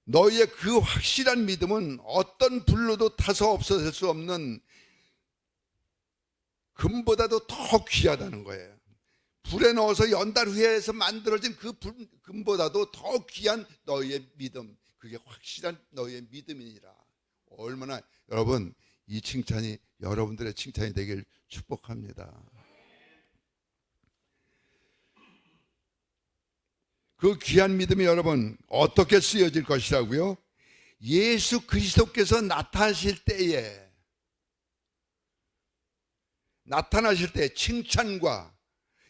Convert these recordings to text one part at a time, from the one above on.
너희의 그 확실한 믿음은 어떤 불로도 타서 없어질 수 없는 금보다도 더 귀하다는 거예요. 불에 넣어서 연달 후에 해서 만들어진 그 금보다도 더 귀한 너희의 믿음, 그게 확실한 너희의 믿음이니라. 얼마나 여러분, 이 칭찬이 여러분들의 칭찬이 되길 축복합니다. 그 귀한 믿음이 여러분 어떻게 쓰여질 것이라고요? 예수 그리스도께서 나타나실 때에 칭찬과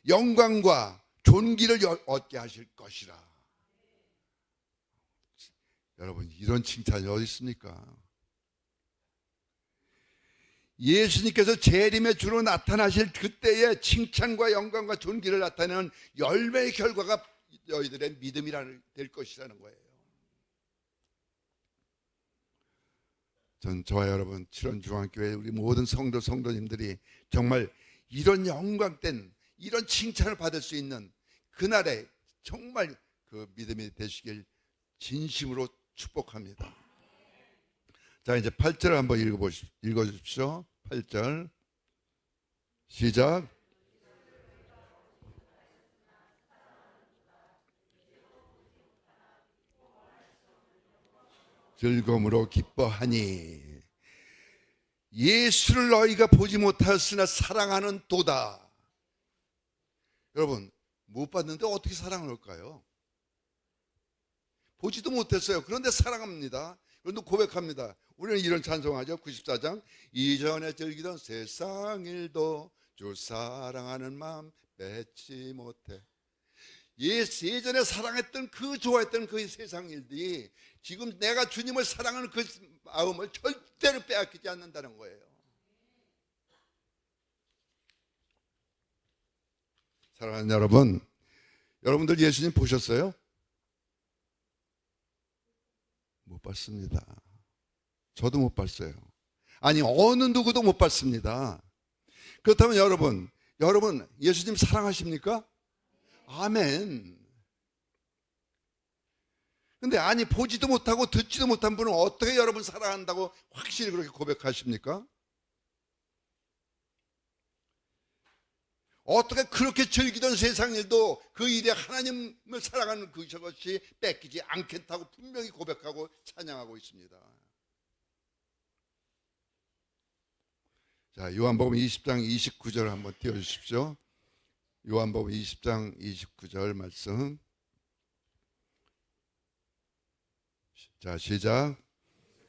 영광과 존귀를 얻게 하실 것이라. 여러분, 이런 칭찬이 어디 있습니까? 예수님께서 재림의 주로 나타나실 그때의 칭찬과 영광과 존귀를 나타내는 열매의 결과가 너희들의 믿음이라 될 것이라는 거예요. 저와 여러분, 칠원중앙교회 우리 모든 성도님들이 정말 이런 영광된 이런 칭찬을 받을 수 있는 그날에 정말 그 믿음이 되시길 진심으로 축복합니다. 자, 이제 8절을 한번 읽어주십시오. 8절 시작. 즐거움으로 기뻐하니 예수를 너희가 보지 못하였으나 사랑하는 도다. 여러분, 못 봤는데 어떻게 사랑을 할까요? 보지도 못했어요. 그런데 사랑합니다. 그런데 고백합니다. 우리는 이런 찬송하죠. 94장 이전에 즐기던 세상 일도 주 사랑하는 마음 맺지 못해. 예전에 사랑했던 그 좋아했던 그 세상 일들이 지금 내가 주님을 사랑하는 그 마음을 절대로 빼앗기지 않는다는 거예요. 사랑하는 여러분, 여러분들 예수님 보셨어요? 못 봤습니다. 저도 못 봤어요. 아니, 어느 누구도 못 봤습니다. 그렇다면 여러분 예수님 사랑하십니까? 아멘. 근데 아니, 보지도 못하고 듣지도 못한 분은 어떻게 여러분 사랑한다고 확실히 그렇게 고백하십니까? 어떻게 그렇게 즐기던 세상 일도 그 일에 하나님을 사랑하는 그것이 뺏기지 않겠다고 분명히 고백하고 찬양하고 있습니다. 자, 요한복음 20장 29절 한번 띄워주십시오. 요한복음 20장 29절 말씀. 자, 시작.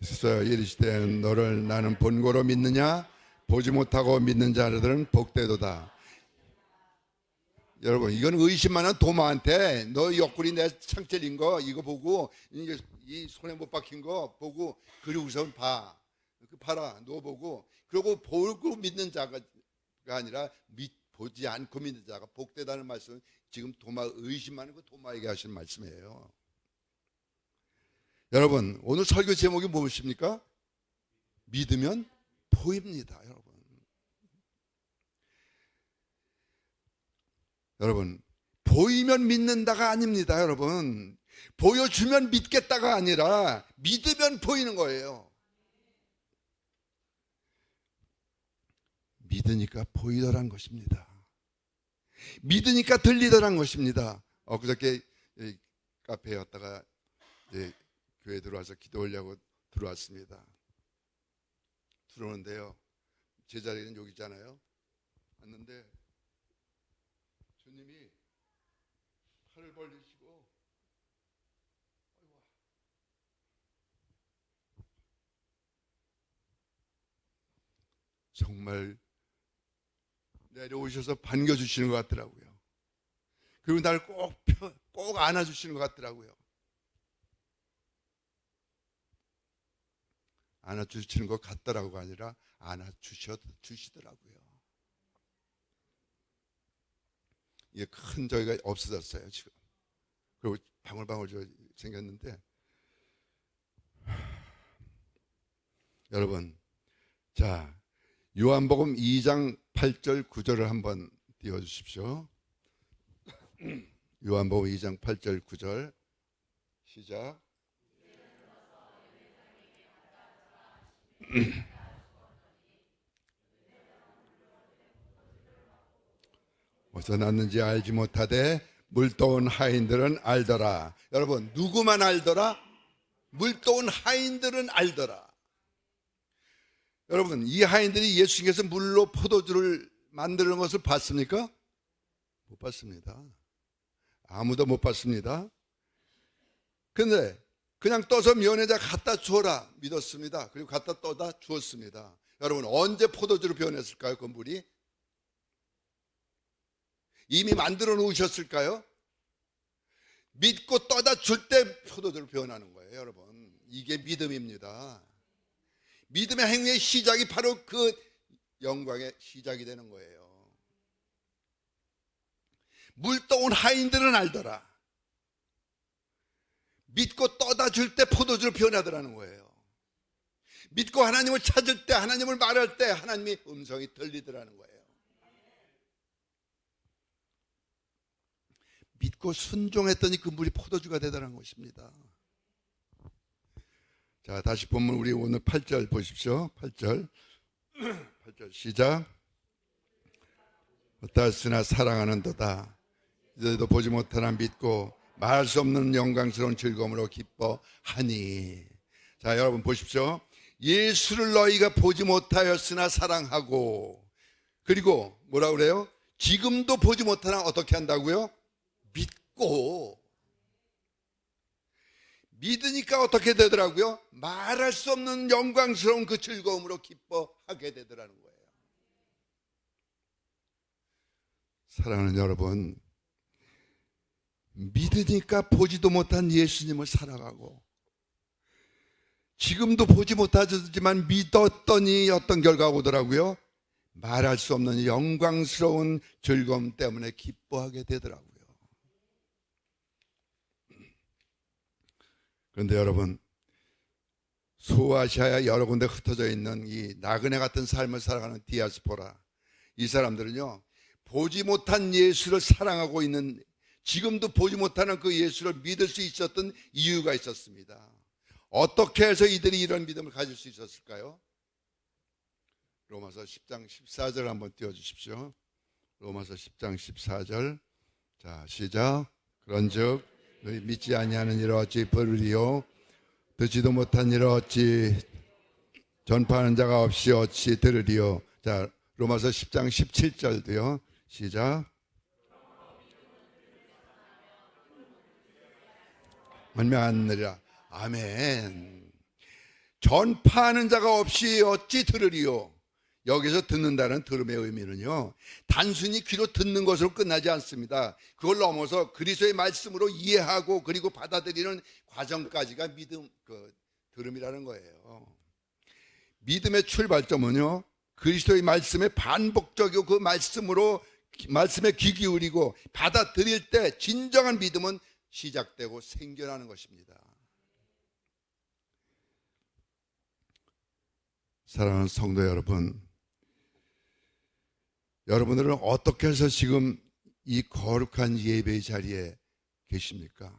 이르시되 너를 나는 본고로 믿느냐? 보지 못하고 믿는 자들은 복되도다. 여러분, 이건 의심하는 도마한테 너 옆구리 내 상처린 거 이거 보고 이 손에 못 박힌 거 보고 그리고선 봐라 너 보고 그러고 보고 믿는 자가 아니라 보지 않고 믿는 자가 복되다는 말씀은 지금 의심하는 그 도마에게 하신 말씀이에요. 여러분, 오늘 설교 제목이 무엇입니까? 믿으면 보입니다. 여러분, 보이면 믿는다가 아닙니다. 여러분, 보여주면 믿겠다가 아니라 믿으면 보이는 거예요. 믿으니까 보이더란 것입니다. 믿으니까 들리더란 것입니다. 그저께 카페에 왔다가 교회 들어와서 기도하려고 들어왔습니다. 들어오는데요, 제 자리는 여기잖아요. 왔는데 주님이 팔을 벌리시고 정말 내려오셔서 반겨주시는 것 같더라고요. 그리고 나를 꼭 안아주시는 것 같더라고요. 안아주시는 것 같더라고가 아니라 안아주시더라고요. 이게 큰 저희가 없어졌어요 지금. 그리고 방울방울 생겼는데, 여러분, 자, 요한복음 2장 8절 9절을 한번 띄워주십시오. 요한복음 2장 8절 9절 시작. 어디서 났는지 알지 못하되 물떠온 하인들은 알더라. 여러분, 누구만 알더라? 물떠온 하인들은 알더라. 여러분, 이 하인들이 예수님께서 물로 포도주를 만드는 것을 봤습니까? 못 봤습니다. 아무도 못 봤습니다. 근데 그냥 떠서 면에다 갖다 주어라 믿었습니다. 그리고 갖다 떠다 주었습니다. 여러분, 언제 포도주로 변했을까요? 그 물이 이미 만들어 놓으셨을까요? 믿고 떠다 줄 때 포도주로 변하는 거예요. 여러분, 이게 믿음입니다. 믿음의 행위의 시작이 바로 그 영광의 시작이 되는 거예요. 물떠온 하인들은 알더라. 믿고 떠다 줄 때 포도주로 변하더라는 거예요. 믿고 하나님을 찾을 때, 하나님을 말할 때 하나님의 음성이 들리더라는 거예요. 믿고 순종했더니 그 물이 포도주가 되더라는 것입니다. 자, 다시 보면 우리 오늘 8절 보십시오. 8절 시작. 어떠하시나 사랑하는도다. 이제도 보지 못하나 믿고 말할 수 없는 영광스러운 즐거움으로 기뻐하니. 자, 여러분 보십시오. 예수를 너희가 보지 못하였으나 사랑하고, 그리고 뭐라 그래요? 지금도 보지 못하나 어떻게 한다고요? 믿고. 믿으니까 어떻게 되더라고요? 말할 수 없는 영광스러운 그 즐거움으로 기뻐하게 되더라는 거예요. 사랑하는 여러분, 믿으니까 보지도 못한 예수님을 살아가고, 지금도 보지 못하지만 믿었더니 어떤 결과가 오더라고요? 말할 수 없는 영광스러운 즐거움 때문에 기뻐하게 되더라고요. 그런데 여러분, 소아시아에 여러 군데 흩어져 있는 이 나그네 같은 삶을 살아가는 디아스포라, 이 사람들은요, 보지 못한 예수를 사랑하고 있는, 지금도 보지 못하는 그 예수를 믿을 수 있었던 이유가 있었습니다. 어떻게 해서 이들이 이런 믿음을 가질 수 있었을까요? 로마서 10장 14절 한번 띄워주십시오. 로마서 10장 14절. 자, 시작. 그런즉 너희 믿지 아니하는 이를 어찌 버리리요? 듣지도 못한 이를 어찌 전파하는 자가 없이 어찌 들으리요? 자, 로마서 10장 17절도요. 시작. 말미암느니라. 아멘. 전파하는 자가 없이 어찌 들으리요? 여기서 듣는다는 들음의 의미는요, 단순히 귀로 듣는 것으로 끝나지 않습니다. 그걸 넘어서 그리스도의 말씀으로 이해하고 그리고 받아들이는 과정까지가 믿음, 들음이라는 거예요. 믿음의 출발점은요, 그리스도의 말씀에 반복적이고 그 말씀에 귀 기울이고 받아들일 때 진정한 믿음은 시작되고 생겨나는 것입니다. 사랑하는 성도 여러분, 여러분들은 어떻게 해서 지금 이 거룩한 예배의 자리에 계십니까?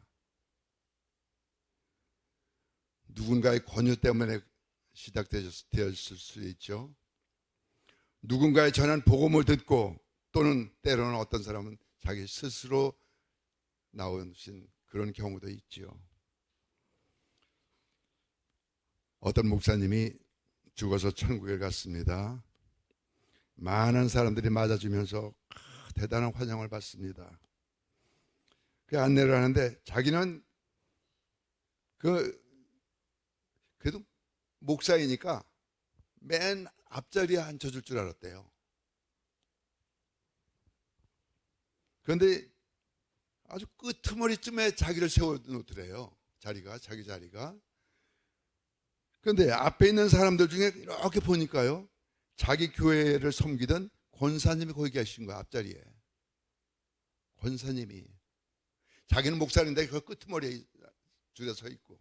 누군가의 권유 때문에 시작되었을 수 있죠. 누군가의 전한 복음을 듣고, 또는 때로는 어떤 사람은 자기 스스로 나오신 그런 경우도 있죠. 어떤 목사님이 죽어서 천국에 갔습니다. 많은 사람들이 맞아주면서 대단한 환영을 받습니다. 그 안내를 하는데 자기는 그래도 목사이니까 맨 앞자리에 앉혀줄 줄 알았대요. 그런데 아주 끄트머리쯤에 자기를 세워놓더래요. 자기 자리가. 그런데 앞에 있는 사람들 중에 이렇게 보니까요, 자기 교회를 섬기던 권사님이 거기 계신 거야, 앞자리에. 권사님이. 자기는 목사인데 그 끄트머리에 줄에 서 있고.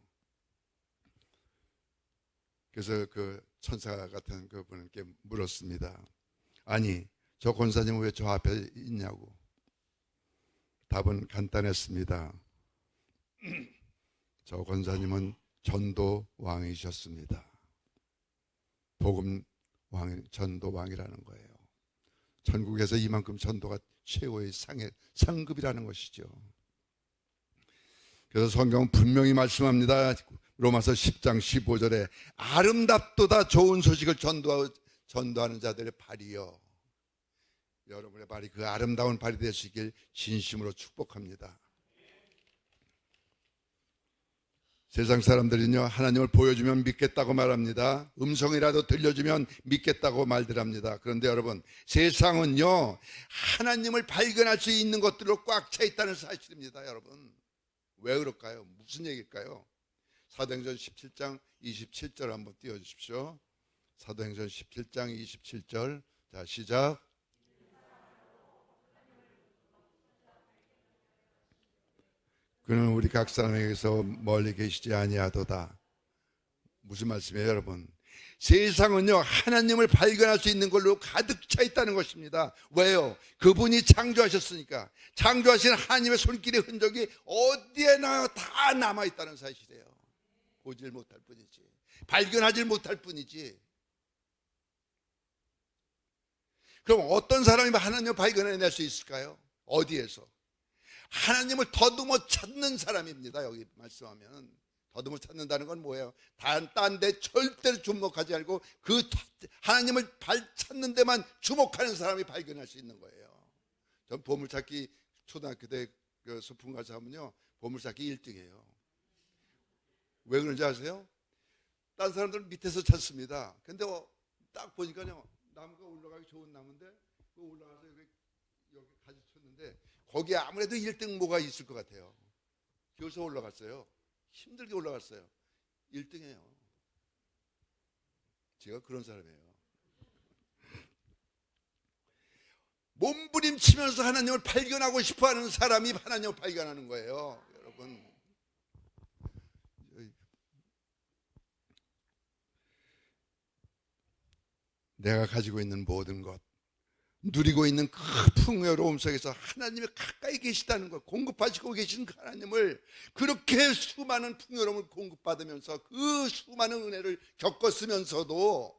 그래서 그 천사 같은 그분께 물었습니다. 아니, 저 권사님은 왜 저 앞에 있냐고. 답은 간단했습니다. 저 권사님은 전도 왕이셨습니다. 복음 왕, 전도 왕이라는 거예요. 전국에서 이만큼 전도가 최고의 상급이라는 것이죠. 그래서 성경은 분명히 말씀합니다. 로마서 10장 15절에 아름답도다 좋은 소식을 전도하는 자들의 발이요. 여러분의 발이 그 아름다운 발이 되시길 진심으로 축복합니다. 세상 사람들은요, 하나님을 보여주면 믿겠다고 말합니다. 음성이라도 들려주면 믿겠다고 말들 합니다. 그런데 여러분, 세상은요, 하나님을 발견할 수 있는 것들로 꽉 차 있다는 사실입니다. 여러분, 왜 그럴까요? 무슨 얘기일까요? 사도행전 17장 27절 한번 띄워주십시오. 사도행전 17장 27절. 자, 시작. 그는 우리 각 사람에게서 멀리 계시지 아니하도다. 무슨 말씀이에요, 여러분? 세상은요, 하나님을 발견할 수 있는 걸로 가득 차 있다는 것입니다. 왜요? 그분이 창조하셨으니까. 창조하신 하나님의 손길의 흔적이 어디에나 다 남아있다는 사실이에요. 보질 못할 뿐이지, 발견하지 못할 뿐이지. 그럼 어떤 사람이 하나님을 발견해낼 수 있을까요? 어디에서? 하나님을 더듬어 찾는 사람입니다. 여기 말씀하면 더듬어 찾는다는 건 뭐예요? 딴 데 절대로 주목하지 않고 그 하나님을 찾는 데만 주목하는 사람이 발견할 수 있는 거예요. 전 보물찾기 초등학교 때 그 소풍 가서 하면요, 보물찾기 1등이에요. 왜 그런지 아세요? 딴 사람들은 밑에서 찾습니다. 근데 딱 보니까요, 나무가 올라가기 좋은 나무인데 그 올라가서 여기 가지 쳤는데 거기에 아무래도 1등 뭐가 있을 것 같아요. 여기서 올라갔어요. 힘들게 올라갔어요. 1등이에요. 제가 그런 사람이에요. 몸부림치면서 하나님을 발견하고 싶어하는 사람이 하나님을 발견하는 거예요. 여러분, 내가 가지고 있는 모든 것, 누리고 있는 그 풍요로움 속에서 하나님이 가까이 계시다는 것, 공급하시고 계신 하나님을, 그렇게 수많은 풍요로움을 공급받으면서 그 수많은 은혜를 겪었으면서도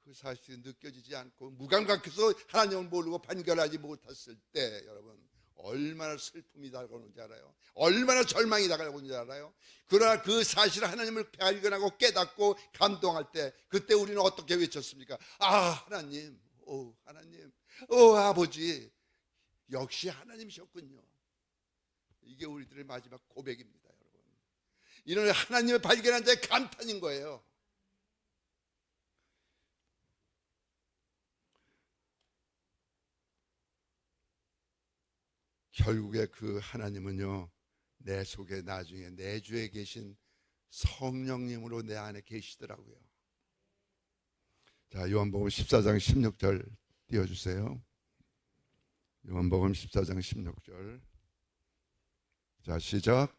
그 사실이 느껴지지 않고 무감각해서 하나님을 모르고 판결하지 못했을 때, 여러분, 얼마나 슬픔이 다가오는지 알아요? 얼마나 절망이 다가오는지 알아요? 그러나 그 사실을 하나님을 발견하고 깨닫고 감동할 때, 그때 우리는 어떻게 외쳤습니까? 아, 하나님, 오 하나님, 오 아버지, 역시 하나님이셨군요. 이게 우리들의 마지막 고백입니다. 여러분, 이는 하나님을 발견한 자의 감탄인 거예요. 결국에 그 하나님은요, 내 속에, 나중에 내 주에 계신 성령님으로 내 안에 계시더라고요. 자, 요한복음 14장 16절 띄워주세요. 요한복음 14장 16절. 자, 시작.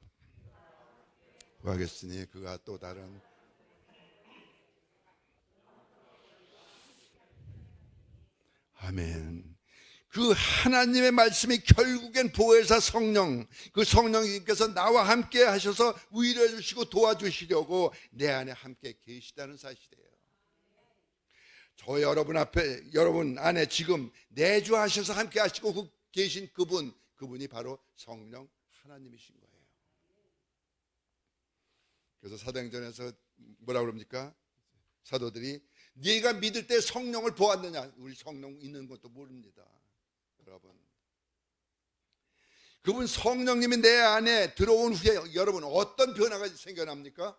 구하겠으니 그가 또 다른 아멘. 그 하나님의 말씀이 결국엔 보혜사 성령, 그 성령님께서 나와 함께 하셔서 위로해 주시고 도와주시려고 내 안에 함께 계시다는 사실이에요. 저 여러분 안에 지금 내주하셔서 함께 하시고 계신 그분이 바로 성령 하나님이신 거예요. 그래서 사도행전에서 뭐라고 그럽니까? 사도들이 네가 믿을 때 성령을 보았느냐? 우리 성령 있는 것도 모릅니다. 여러분, 그분 성령님이 내 안에 들어온 후에 여러분 어떤 변화가 생겨납니까?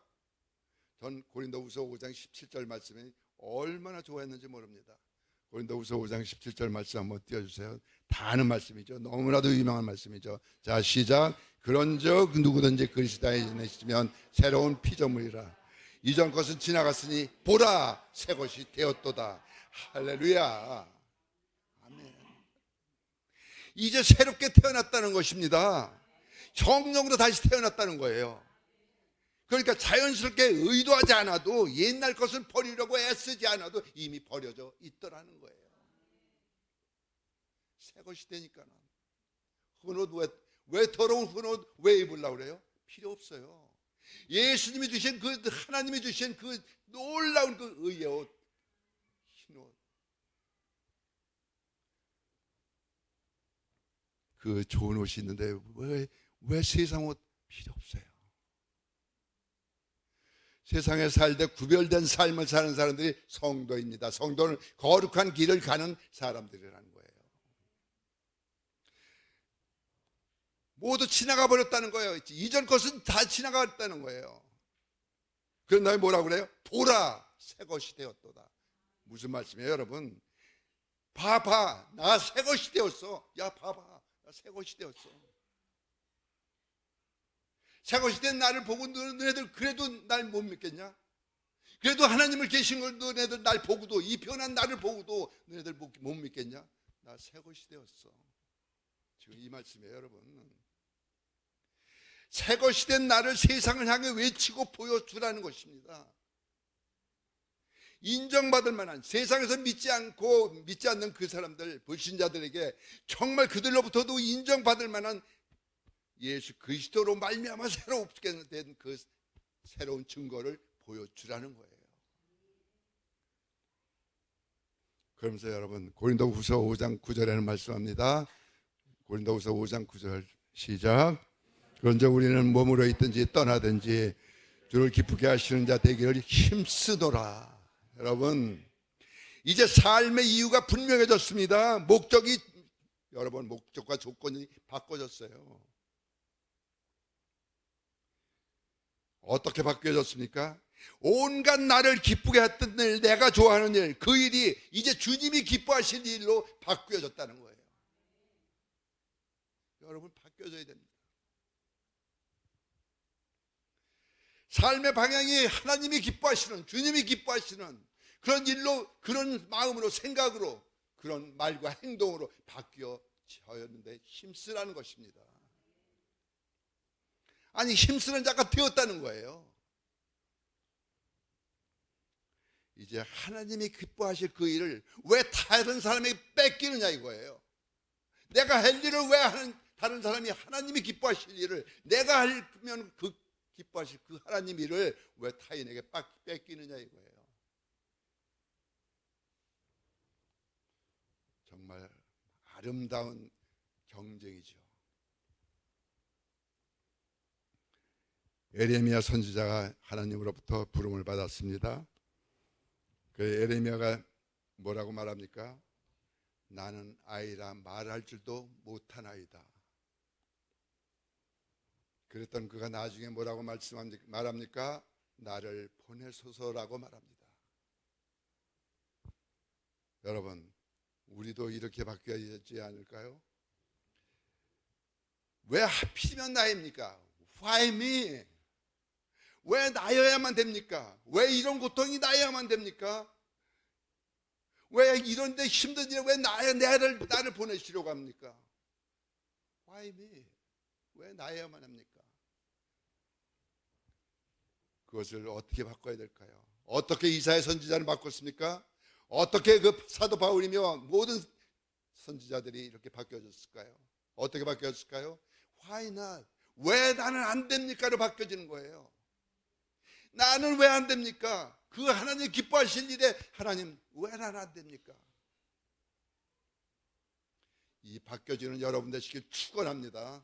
전 고린도후서 5장 17절 말씀이 얼마나 좋아했는지 모릅니다. 고린도후서 5장 17절 말씀 한번 띄워주세요. 다 아는 말씀이죠. 너무나도 유명한 말씀이죠. 자, 시작. 그런즉 누구든지 그리스도 안에 있으면 새로운 피조물이라. 이전 것은 지나갔으니 보라, 새 것이 되었도다. 할렐루야. 아멘. 이제 새롭게 태어났다는 것입니다. 성령으로 다시 태어났다는 거예요. 그러니까 자연스럽게 의도하지 않아도, 옛날 것을 버리려고 애쓰지 않아도 이미 버려져 있더라는 거예요. 새 것이 되니까는. 왜 더러운 흠옷 왜 입으려고 그래요? 필요 없어요. 예수님이 주신 그 하나님이 주신 그 놀라운 그 의의 옷, 흰 옷, 그 좋은 옷이 있는데 왜 세상 옷 필요 없어요? 세상에 살되 구별된 삶을 사는 사람들이 성도입니다. 성도는 거룩한 길을 가는 사람들이라는 거예요. 모두 지나가 버렸다는 거예요. 이전 것은 다 지나가 버렸다는 거예요. 그런 다음에 뭐라고 그래요? 보라, 새 것이 되었도다. 무슨 말씀이에요, 여러분? 봐봐, 나 새 것이 되었어. 야, 봐봐, 나 새 것이 되었어. 새 것이 된 나를 보고 너네들 그래도 날 못 믿겠냐? 그래도 하나님을 계신 걸 너네들 날 보고도, 이 변한 나를 보고도 너네들 못 믿겠냐? 나 새 것이 되었어. 지금 이 말씀이에요, 여러분. 새 것이 된 나를 세상을 향해 외치고 보여주라는 것입니다. 인정받을 만한, 세상에서 믿지 않는 그 사람들, 불신자들에게 정말 그들로부터도 인정받을 만한 예수 그리스도로 말미암아 새롭게 된 그 새로운 증거를 보여주라는 거예요. 그러면서 여러분, 고린도후서 5장 9절에는 말씀합니다. 고린도후서 5장 9절 시작. 그런즉 우리는 몸으로 있든지 떠나든지 주를 기쁘게 하시는 자 되기를 힘쓰노라. 여러분, 이제 삶의 이유가 분명해졌습니다. 목적이, 여러분, 목적과 조건이 바꿔졌어요. 어떻게 바뀌어졌습니까? 온갖 나를 기쁘게 했던 일, 내가 좋아하는 일, 그 일이 이제 주님이 기뻐하실 일로 바뀌어졌다는 거예요. 여러분, 바뀌어져야 됩니다. 삶의 방향이 하나님이 기뻐하시는, 주님이 기뻐하시는 그런 일로, 그런 마음으로, 생각으로, 그런 말과 행동으로 바뀌어졌는데 힘쓰라는 것입니다. 아니, 힘쓰는 자가 되었다는 거예요. 이제 하나님이 기뻐하실 그 일을 왜 다른 사람에게 뺏기느냐 이거예요. 내가 할 일을 왜 다른 사람이, 하나님이 기뻐하실 일을 내가 하면 그 기뻐하실 그 하나님 일을 왜 타인에게 뺏기느냐 이거예요. 정말 아름다운 경쟁이죠. 에레미야 선지자가 하나님으로부터 부름을 받았습니다. 그 에레미야가 뭐라고 말합니까? 나는 아이라 말할 줄도 못한 아이다. 그랬던 그가 나중에 뭐라고 말합니까? 나를 보내소서라고 말합니다. 여러분, 우리도 이렇게 바뀌어야 되지 않을까요? 왜 하필이면 나입니까? Why me? 왜 나여야만 됩니까? 왜 이런 고통이 나여야만 됩니까? 왜 이런데 힘든 일에 왜 나를 보내시려고 합니까? Why me? 왜 나여야만 합니까? 그것을 어떻게 바꿔야 될까요? 어떻게 이사야 선지자를 바꿨습니까? 어떻게 그 사도 바울이며 모든 선지자들이 이렇게 바뀌어졌을까요? 어떻게 바뀌었을까요? Why not? 왜 나는 안 됩니까로 바뀌어지는 거예요. 나는 왜 안 됩니까? 그 하나님 기뻐하실 일에 하나님 왜 나는 안 됩니까? 이 바뀌어지는 여러분 되시길 축원합니다.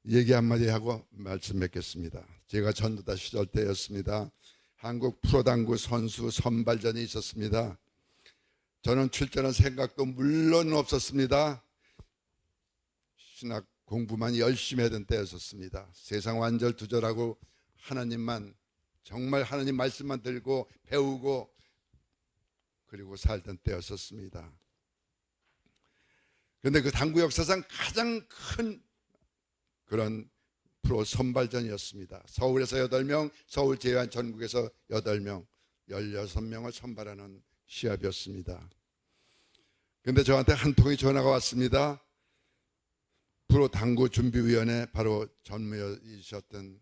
얘기 한마디 하고 말씀 맺겠습니다. 제가 전도다 시절 때였습니다. 한국 프로당구 선수 선발전이 있었습니다. 저는 출전할 생각도 물론 없었습니다. 신학 공부만 열심히 하던 때였었습니다. 세상 완절투절하고 하나님만, 정말 하나님 말씀만 들고 배우고 그리고 살던 때였었습니다. 그런데 그 당구 역사상 가장 큰 그런 프로 선발전이었습니다. 서울에서 8명, 서울 제외한 전국에서 8명, 16명을 선발하는 시합이었습니다. 그런데 저한테 한 통의 전화가 왔습니다. 프로 당구 준비위원회 바로 전무이셨던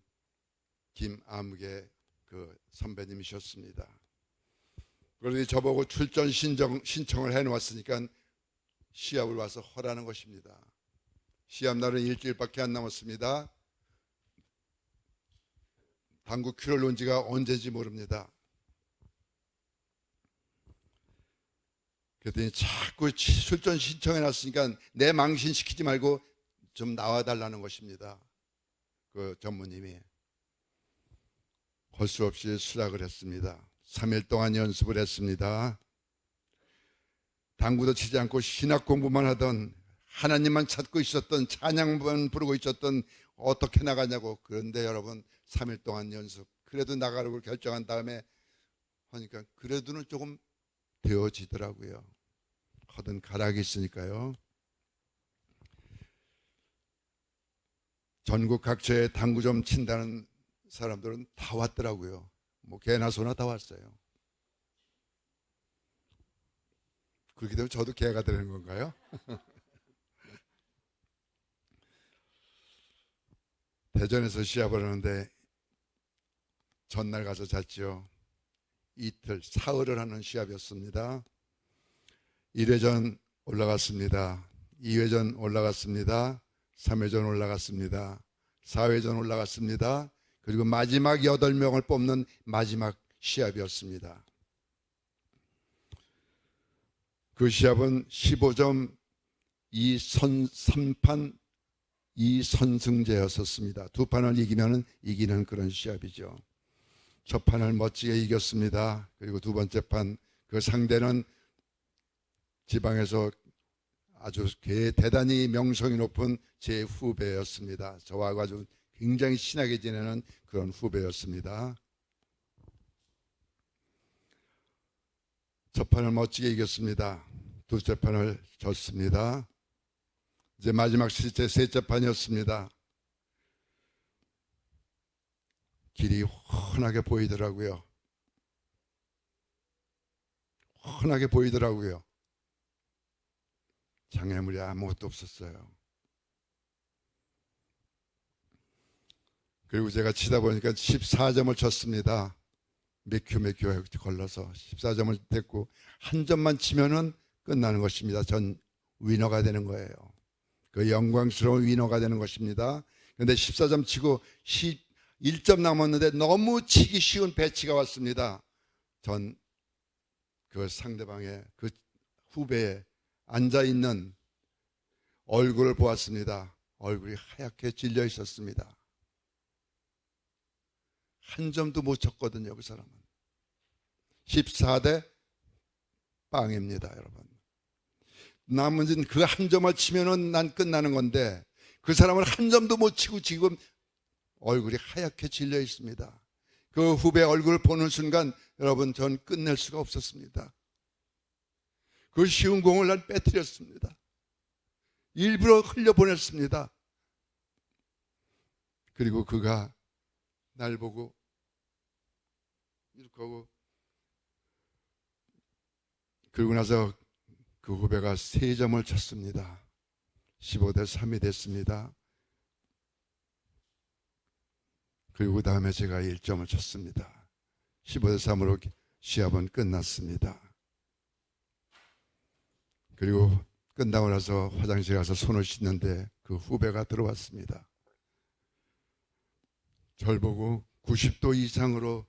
김아무개 그 선배님이셨습니다. 그러니 저보고 출전 신청을 해놓았으니까 시합을 와서 허라는 것입니다. 시합 날은 일주일밖에 안 남았습니다. 당구 큐를 놓은 지가 언제인지 모릅니다. 그랬더니 자꾸 출전 신청해 놨으니까 내 망신시키지 말고 좀 나와달라는 것입니다. 그 전무님이. 할 수 없이 수락을 했습니다. 3일 동안 연습을 했습니다. 당구도 치지 않고 신학 공부만 하던, 하나님만 찾고 있었던, 찬양만 부르고 있었던, 어떻게 나가냐고. 그런데 여러분 3일 동안 연습, 그래도 나가려고 결정한 다음에 하니까 그래도는 조금 되어지더라고요. 하던 가락이 있으니까요. 전국 각처에 당구 좀 친다는 사람들은 다 왔더라고요. 뭐 개나 소나 다 왔어요. 그렇게 되면 저도 개가 되는 건가요? 대전에서 시합을 하는데 전날 가서 잤죠. 이틀, 사흘을 하는 시합이었습니다. 1회전 올라갔습니다. 2회전 올라갔습니다. 3회전 올라갔습니다. 4회전 올라갔습니다. 그리고 마지막 8명을 뽑는 마지막 시합이었습니다. 그 시합은 15점 3판 2선승제였었습니다. 두 판을 이기면 이기는 그런 시합이죠. 첫 판을 멋지게 이겼습니다. 그리고 두 번째 판, 그 상대는 지방에서 아주 대단히 명성이 높은 제 후배였습니다. 저와 아주 굉장히 친하게 지내는 그런 후배였습니다. 첫 판을 멋지게 이겼습니다. 두째 판을 졌습니다. 이제 마지막 셋째 판이었습니다. 길이 훤하게 보이더라고요. 훤하게 보이더라고요. 장애물이 아무것도 없었어요. 그리고 제가 치다 보니까 14점을 쳤습니다. 몇 큐 걸러서 14점을 됐고, 한 점만 치면은 끝나는 것입니다. 전 위너가 되는 거예요. 그 영광스러운 위너가 되는 것입니다. 그런데 14점 치고 1점 남았는데 너무 치기 쉬운 배치가 왔습니다. 전 그 상대방의 그 후배에 앉아있는 얼굴을 보았습니다. 얼굴이 하얗게 질려 있었습니다. 한 점도 못 쳤거든요. 그 사람은 14대 빵입니다. 여러분, 남은 그 한 점을 치면은 난 끝나는 건데 그 사람은 한 점도 못 치고 지금 얼굴이 하얗게 질려 있습니다. 그 후배 얼굴을 보는 순간 여러분, 전 끝낼 수가 없었습니다. 그 쉬운 공을 난 빼뜨렸습니다. 일부러 흘려보냈습니다. 그리고 그가 날 보고 이렇게 하고, 그러고 나서 그 후배가 3점을 쳤습니다. 15대 3이 됐습니다. 그리고 그 다음에 제가 1점을 쳤습니다. 15대 3으로 시합은 끝났습니다. 그리고 끝나고 나서 화장실 가서 손을 씻는데 그 후배가 들어왔습니다. 절 보고 90도 이상으로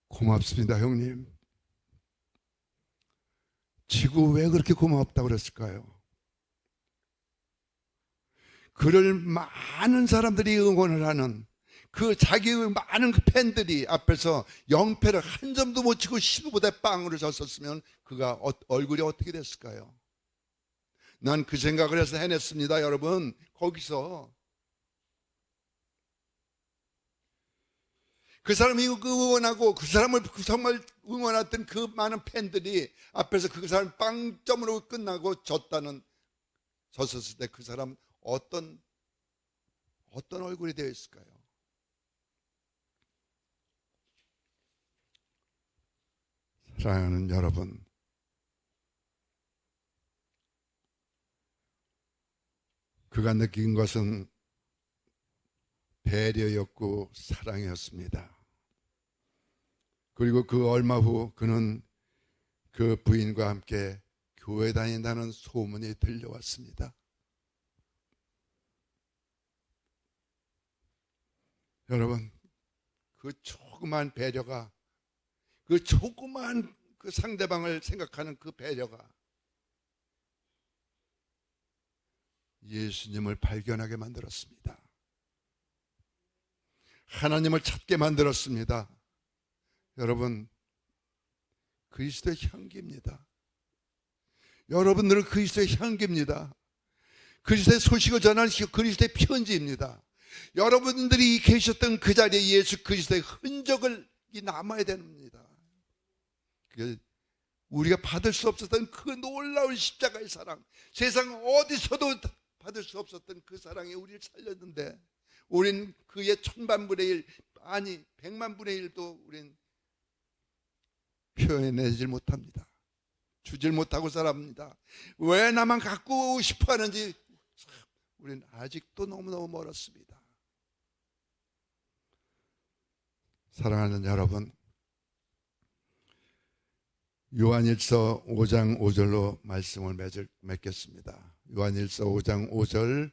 고맙습니다, 형님. 지구 왜 그렇게 고맙다고 그랬을까요? 그를 많은 사람들이 응원을 하는 그 자기의 많은 그 팬들이 앞에서 0패를 한 점도 못 치고 15대 빵으로 졌었으면 그가 얼굴이 어떻게 됐을까요? 난 그 생각을 해서 해냈습니다. 여러분, 거기서 그 사람이 응원하고 그 사람을 정말 응원했던 그 많은 팬들이 앞에서 그 사람 빵점으로 끝나고 졌었을 때 그 사람 어떤 얼굴이 되어 있을까요? 사랑하는 여러분, 그가 느낀 것은 배려였고 사랑이었습니다. 그리고 그 얼마 후 그는 그 부인과 함께 교회 다닌다는 소문이 들려왔습니다. 여러분, 그 조그만 배려가, 그 조그만 그 상대방을 생각하는 그 배려가 예수님을 발견하게 만들었습니다. 하나님을 찾게 만들었습니다. 여러분, 그리스도의 향기입니다. 여러분들은 그리스도의 향기입니다. 그리스도의 소식을 전하는 그리스도의 편지입니다. 여러분들이 계셨던 그 자리에 예수 그리스도의 흔적을 남아야 됩니다. 우리가 받을 수 없었던 그 놀라운 십자가의 사랑, 세상 어디서도 받을 수 없었던 그 사랑이 우리를 살렸는데, 우린 그의 1000만분의 1, 아니 100만분의 1도 우린 표현해내질 못합니다. 주질 못하고 살아갑니다. 왜 나만 갖고 싶어 하는지 우린 아직도 너무너무 멀었습니다. 사랑하는 여러분, 요한일서 5장 5절로 말씀을 맺겠습니다. 요한일서 5장 5절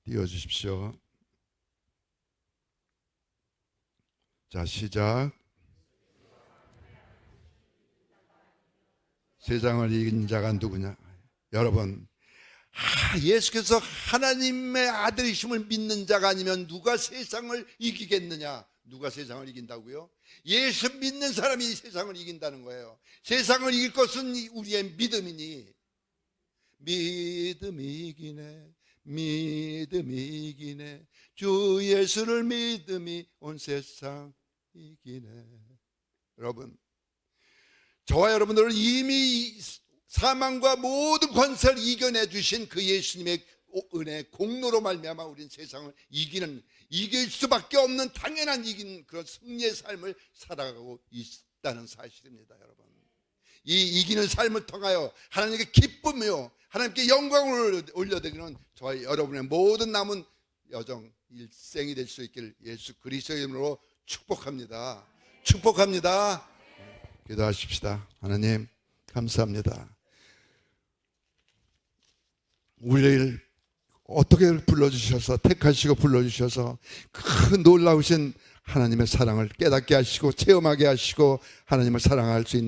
띄워주십시오. 자, 시작. 세상을 이긴 자가 누구냐? 여러분, 예수께서 하나님의 아들이심을 믿는 자가 아니면 누가 세상을 이기겠느냐? 누가 세상을 이긴다고요? 예수 믿는 사람이 세상을 이긴다는 거예요. 세상을 이길 것은 우리의 믿음이니, 믿음이 이기네, 믿음이 이기네, 주 예수를 믿음이 온 세상 이기네. 여러분, 저와 여러분들은 이미 사망과 모든 권세를 이겨내 주신 그 예수님의 은혜 공로로 말미암아 우리는 세상을 이길 수밖에 없는 당연한 그런 승리의 삶을 살아가고 있다는 사실입니다. 여러분, 이 이기는 삶을 통하여 하나님께 기쁨이요 하나님께 영광을 올려드리는 저와 여러분의 모든 남은 여정 일생이 될 수 있기를 예수 그리스도의 이름으로 축복합니다. 축복합니다. 기도하십시다. 하나님, 감사합니다. 우리를 어떻게 불러주셔서, 택하시고 불러주셔서 그 놀라우신 하나님의 사랑을 깨닫게 하시고 체험하게 하시고 하나님을 사랑할 수 있는